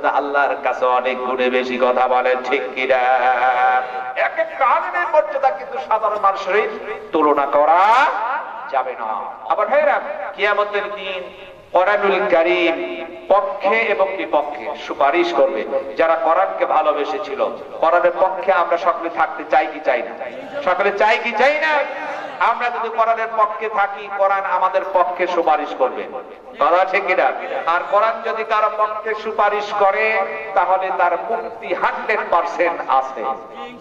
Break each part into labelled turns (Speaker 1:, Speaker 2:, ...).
Speaker 1: মর্যাদা আল্লাহর কাছে অনেক গুণে বেশি, কথা বলেন ঠিক কিনা? এক একটা আলেমের মর্যাদা কিন্তু সাধারণ মানুষের তুলনা করা যাবে না। আবার ভাইরা, কিয়ামতের দিন কোরআনুল কারীম পক্ষে এবং বিপক্ষে সুপারিশ করবে। যারা কোরআনকে ভালোবেসেছিল, কোরআনের পক্ষে আমরা সকলে থাকতে চাই কি চাই না? সকলে চাই কি চাই না? আমরা যদি কোরআনের পক্ষে থাকি, কোরআন আমাদের পক্ষে সুপারিশ করবে, কথা ঠিক কিনা? আর কোরআন যদি কারো পক্ষে সুপারিশ করে, তাহলে তার মুক্তি 100% আছে,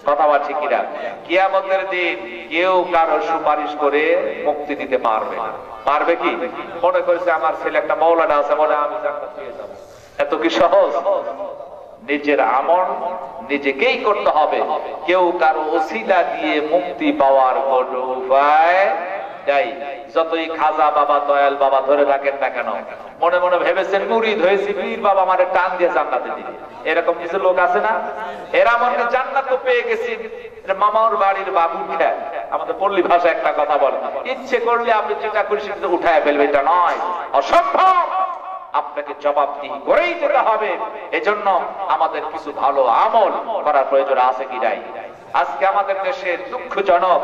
Speaker 1: কথা বল ঠিক কিনা? কিয়ামতের দিন কেউ কারো সুপারিশ করে মুক্তি দিতে পারবে না। পারবে কি? মনে করেছে আমার ছেলে একটা মাওলানা আছে, মনে আমি জান্নাত পেয়ে যাব। এত কি সহজ? নিজের আমল নিজেকেই করতে হবে। কেউ কারো ওসিলা দিয়ে মুক্তি পাওয়ার কোনো উপায় নাই। যতই খাজা বাবা, দয়াল বাবা ধরে রাখেন না কেন, মনে মনে ভেবেছেন মুরিদ হয়েছি, পীর বাবা আমারে টান দিয়ে জান্নাতে দিবে, এরকম কিছু লোক আছে না? এরা মনে জান্নাত তো পেয়ে গেছি, মামার বাড়ির বাবুর খেয়া। আমাদের পল্লী ভাষা একটা কথা বলে, ইচ্ছে করলে আপনি যেটা খুশি উঠায় ফেলবে, এটা নয়, অসম্ভব। আপনাকে জবাবদিহি করেই যেতে হবে। এজন্য আমাদের কিছু ভালো আমল করার প্রয়োজন আছে কি নাই? আজকে আমাদের দেশে দুঃখজনক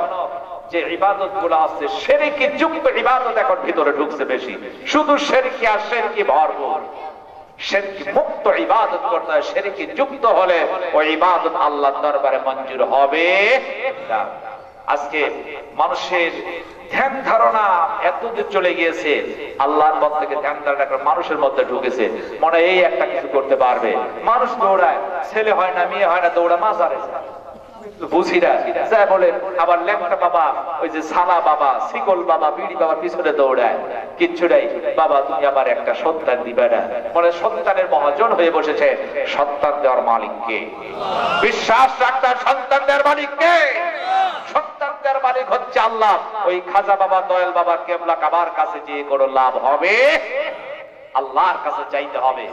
Speaker 1: যে ইবাদত গুলো আছে, শিরকে যুক্ত ইবাদত এখন ভিতরে ঢুকছে বেশি। শুধু শিরকি আর শিরকি ভরপুর। শিরকি মুক্ত ইবাদত করতে হয়। শিরকি যুক্ত হলে ওই ইবাদত আল্লাহর দরবারে মঞ্জুর হবে না। আজকে মানুষের ধ্যান ধারণা এতদূর চলে গিয়েছে, আল্লাহর পথ থেকে ধ্যান ধারণা মানুষের মধ্যে ঢুকেছে। মনে এই একটা কিছু করতে পারবে, মানুষ দৌড়ায়, ছেলে হয় না মেয়ে হয় না, দৌড়া মাজারে বুঝিরা যা বলে। আবার ল্যাংটা বাবা, ওই যে সালা বাবা, শিকল বাবা, বিড়ি বাবার পিছনে দৌড়ায়, কিচ্ছু নাই। বাবা তুমি আবার একটা সন্তান দিবে না, মানে সন্তানের মহাজন হয়ে বসেছে। সন্তান দেওয়ার মালিককে বিশ্বাস রাখতে, সন্তান দেওয়ার মালিককে, সন্তান দেওয়ার মালিক হচ্ছে আল্লাহ। ওই খাজা বাবা, দয়াল বাবা, কেবলা কাবার কাছে যে কোনো লাভ হবে, আল্লাহর কাছে চাইতে হবে।